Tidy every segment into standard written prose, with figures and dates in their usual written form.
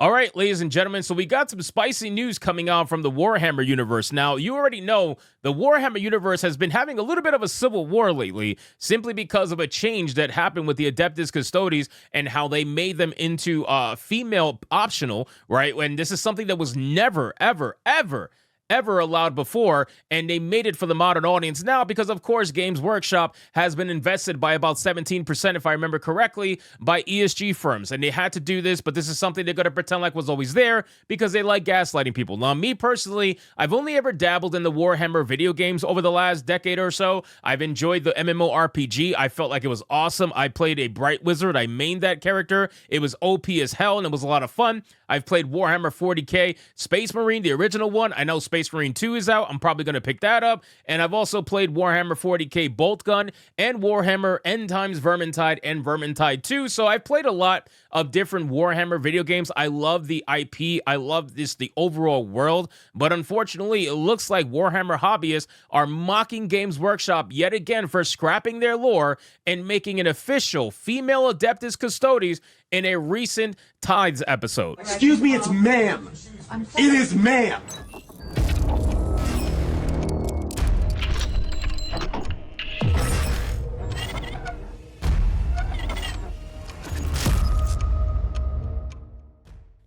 All right, ladies and gentlemen, so we got some spicy news coming out from the Warhammer universe. Now, you already know the Warhammer universe has been having a little bit of a civil war lately, simply because of a change that happened with the Adeptus Custodes and how they made them into female optional, right? And this is something that was never, ever allowed before, and they made it for the modern audience now because, of course, Games Workshop has been invested by about 17%, if I remember correctly, by ESG firms, and they had to do this, but this is something they're going to pretend like was always there because they like gaslighting people. Now, me personally, I've only ever dabbled in the Warhammer video games over the last decade or so. I've enjoyed the MMORPG. I felt like it was awesome. I played a Bright Wizard. I mained that character. It was OP as hell, and it was a lot of fun. I've played Warhammer 40k, Space Marine, the original one. I know Space Marine 2 is out. I'm probably going to pick that up. And I've also played Warhammer 40k Bolt Gun and Warhammer End Times Vermintide and Vermintide 2. So I've played a lot of different Warhammer video games. I love the IP. I love the overall world. But unfortunately, it looks like Warhammer hobbyists are mocking Games Workshop yet again for scrapping their lore and making an official female Adeptus Custodes in a recent Tides episode. Excuse me, it's ma'am. It is ma'am.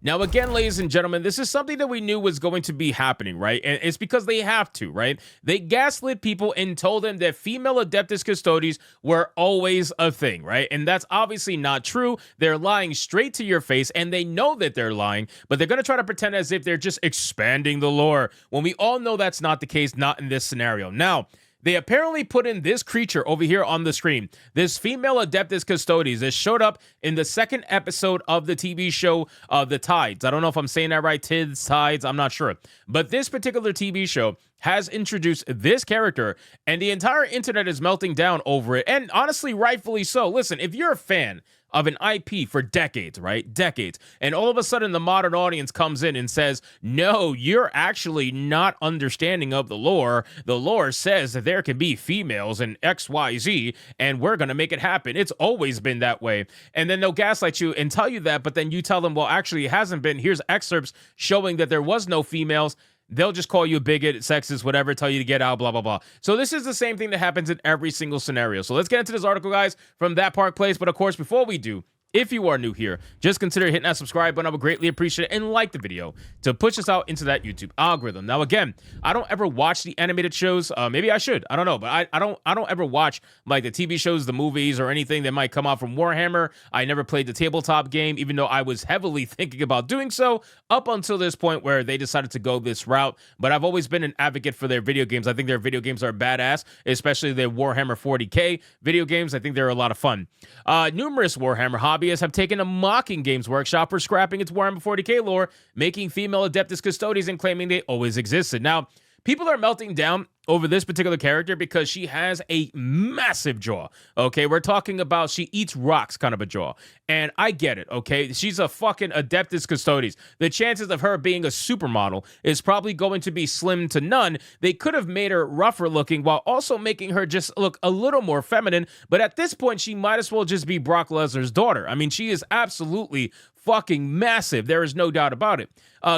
Now, again, ladies and gentlemen, this is something that we knew was going to be happening, right? And it's because they have to, right? They gaslit people and told them that female Adeptus Custodes were always a thing, right? And that's obviously not true. They're lying straight to your face, and they know that they're lying, but they're going to try to pretend as if they're just expanding the lore, when we all know that's not the case, not in this scenario. Now, they apparently put in this creature over here on the screen, this female Adeptus Custodes that showed up in the second episode of the TV show The Tides. I don't know if I'm saying that right, Tides, I'm not sure. But this particular TV show has introduced this character, and the entire internet is melting down over it, and honestly, rightfully so. Listen, if you're a fan of an IP for decades, right? Decades. And all of a sudden, the modern audience comes in and says, no, you're actually not understanding of the lore. The lore says that there can be females in XYZ, and we're going to make it happen. It's always been that way. And then they'll gaslight you and tell you that, but then you tell them, well, actually, it hasn't been. Here's excerpts showing that there was no females. They'll just call you a bigot, sexist, whatever, tell you to get out, blah, blah, blah. So this is the same thing that happens in every single scenario. So let's get into this article, guys, from That Park Place. But of course, before we do, if you are new here, just consider hitting that subscribe button. I would greatly appreciate it, and like the video to push us out into that YouTube algorithm. Now, again, I don't ever watch the animated shows. Maybe I should. I don't know, but I don't ever watch like the TV shows, the movies, or anything that might come out from Warhammer. I never played the tabletop game, even though I was heavily thinking about doing so up until this point where they decided to go this route. But I've always been an advocate for their video games. I think their video games are badass, especially their Warhammer 40k video games. I think they're a lot of fun. Numerous Warhammer hobbyists have taken a mocking Games Workshop for scrapping its Warhammer 40k lore, making female Adeptus Custodes and claiming they always existed. Now, people are melting down over this particular character because she has a massive jaw, okay? We're talking about she eats rocks kind of a jaw, and I get it, okay? She's a fucking Adeptus Custodes. The chances of her being a supermodel is probably going to be slim to none. They could have made her rougher looking while also making her just look a little more feminine, but at this point, she might as well just be Brock Lesnar's daughter. I mean, she is absolutely fucking massive. There is no doubt about it.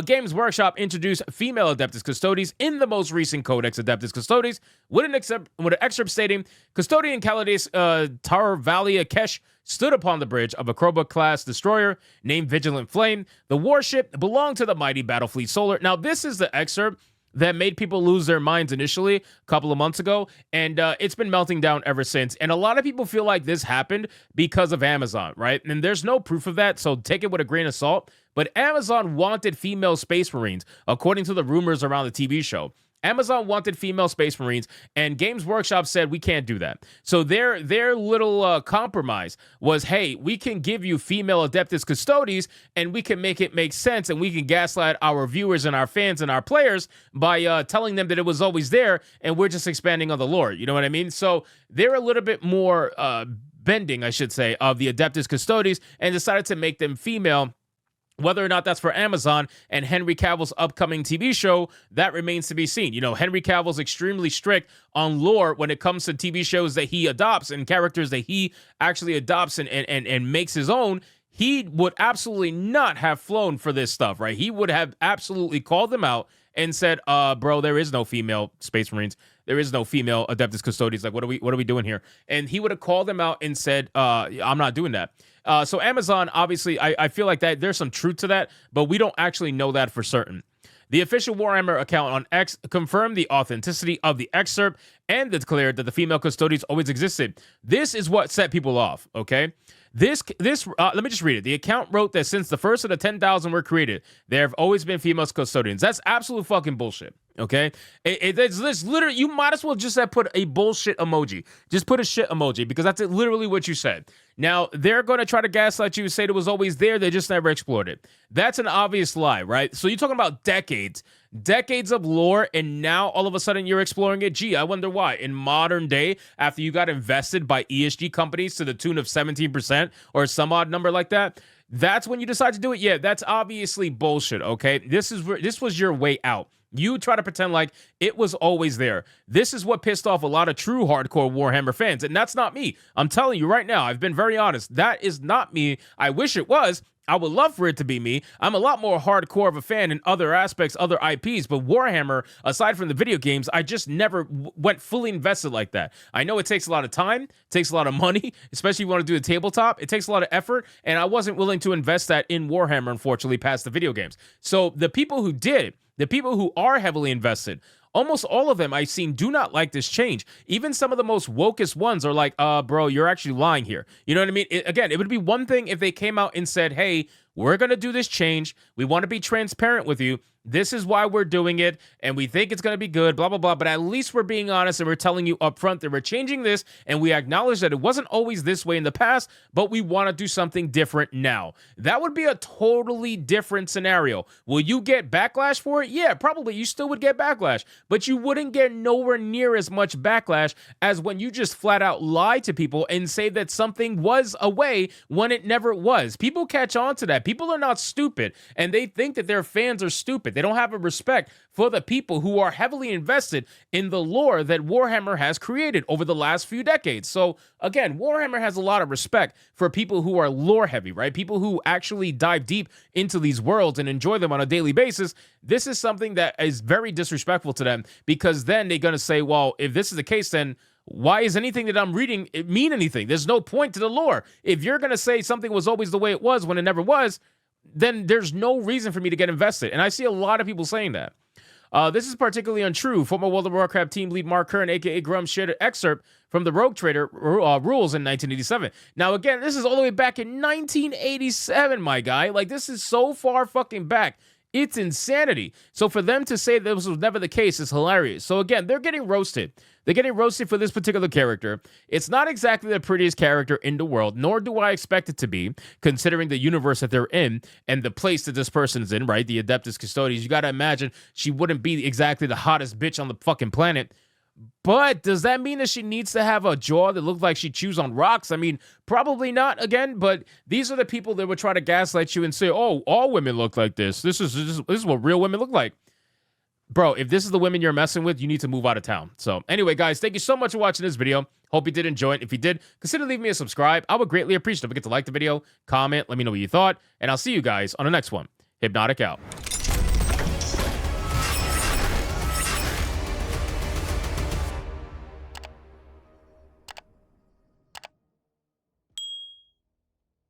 Games Workshop introduced female Adeptus Custodes in the most recent Codex Adeptus Custodes with an excerpt stating, Custodian Calades Tarvalia Kesh stood upon the bridge of a Chroma-class destroyer named Vigilant Flame. The warship belonged to the mighty Battlefleet Solar. Now, this is the excerpt that made people lose their minds initially a couple of months ago, and it's been melting down ever since. And a lot of people feel like this happened because of Amazon, right? And there's no proof of that, so take it with a grain of salt. But Amazon wanted female Space Marines, according to the rumors around the TV show. Amazon wanted female Space Marines, and Games Workshop said, we can't do that. So their little compromise was, hey, we can give you female Adeptus Custodes, and we can make it make sense, and we can gaslight our viewers and our fans and our players by telling them that it was always there, and we're just expanding on the lore. You know what I mean? So they're a little bit more bending, I should say, of the Adeptus Custodes, and decided to make them female. Whether or not that's for Amazon and Henry Cavill's upcoming TV show, that remains to be seen. You know, Henry Cavill's extremely strict on lore when it comes to TV shows that he adopts and characters that he actually adopts and makes his own. he would absolutely not have flown for this stuff, right? He would have absolutely called them out and said, bro, there is no female Space Marines. There is no female Adeptus Custodes. Like, what are we doing here? And he would have called them out and said, I'm not doing that. So Amazon, obviously, I feel like that there's some truth to that, but we don't actually know that for certain. The official Warhammer account on X confirmed the authenticity of the excerpt and declared that the female custodians always existed. This is what set people off, okay? Let me just read it. The account wrote that since the first of the 10,000 were created, there have always been female custodians. That's absolute fucking bullshit, okay? It's literally, you might as well just have put a bullshit emoji. Just put a shit emoji, because that's literally what you said. Now, they're going to try to gaslight you and say it was always there, they just never explored it. That's an obvious lie, right? So you're talking about decades of lore, and now all of a sudden you're exploring it. Gee, I wonder why. In modern day, after you got invested by ESG companies to the tune of 17% or some odd number like that, that's when you decide to do it? Yeah, that's obviously bullshit, okay? This was your way out. You try to pretend like it was always there. This is what pissed off a lot of true hardcore Warhammer fans, and that's not me. I'm telling you right now, I've been very honest. That is not me. I wish it was. I would love for it to be me. I'm a lot more hardcore of a fan in other aspects, other IPs, but Warhammer, aside from the video games, I just never went fully invested like that. I know it takes a lot of time, it takes a lot of money, especially if you want to do the tabletop. It takes a lot of effort, and I wasn't willing to invest that in Warhammer, unfortunately, past the video games. So the people who did, the people who are heavily invested, almost all of them I've seen do not like this change. Even some of the most wokest ones are like, bro, you're actually lying here. You know what I mean? Again, it would be one thing if they came out and said, hey, we're going to do this change. We want to be transparent with you. This is why we're doing it, and we think it's going to be good, blah, blah, blah. But at least we're being honest, and we're telling you up front that we're changing this, and we acknowledge that it wasn't always this way in the past, but we want to do something different now. That would be a totally different scenario. Will you get backlash for it? Yeah, probably. You still would get backlash, but you wouldn't get nowhere near as much backlash as when you just flat out lie to people and say that something was a way when it never was. People catch on to that. People are not stupid, and they think that their fans are stupid. They don't have a respect for the people who are heavily invested in the lore that Warhammer has created over the last few decades. So again, Warhammer has a lot of respect for people who are lore heavy, right? People who actually dive deep into these worlds and enjoy them on a daily basis. This is something that is very disrespectful to them, because then they're going to say, well, if this is the case, then why is anything that I'm reading mean anything? There's no point to the lore. If you're going to say something was always the way it was when it never was, then there's no reason for me to get invested. And I see a lot of people saying that. This is particularly untrue. Former World of Warcraft team lead Mark Kern, a.k.a. Grum, shared an excerpt from the Rogue Trader rules in 1987. Now, again, this is all the way back in 1987, my guy. Like, this is so far fucking back. It's insanity. So for them to say this was never the case is hilarious. So again, they're getting roasted. They're getting roasted for this particular character. It's not exactly the prettiest character in the world, nor do I expect it to be, considering the universe that they're in and the place that this person's in, right? The Adeptus Custodes. You got to imagine she wouldn't be exactly the hottest bitch on the fucking planet. But does that mean that she needs to have a jaw that looks like she chews on rocks? I mean, probably not, again, but these are the people that would try to gaslight you and say, oh, all women look like this. This is what real women look like. Bro, if this is the women you're messing with, you need to move out of town. So anyway, guys, thank you so much for watching this video. Hope you did enjoy it. If you did, consider leaving me a subscribe. I would greatly appreciate it. Don't forget to like the video, comment, let me know what you thought, and I'll see you guys on the next one. Hypnotic out.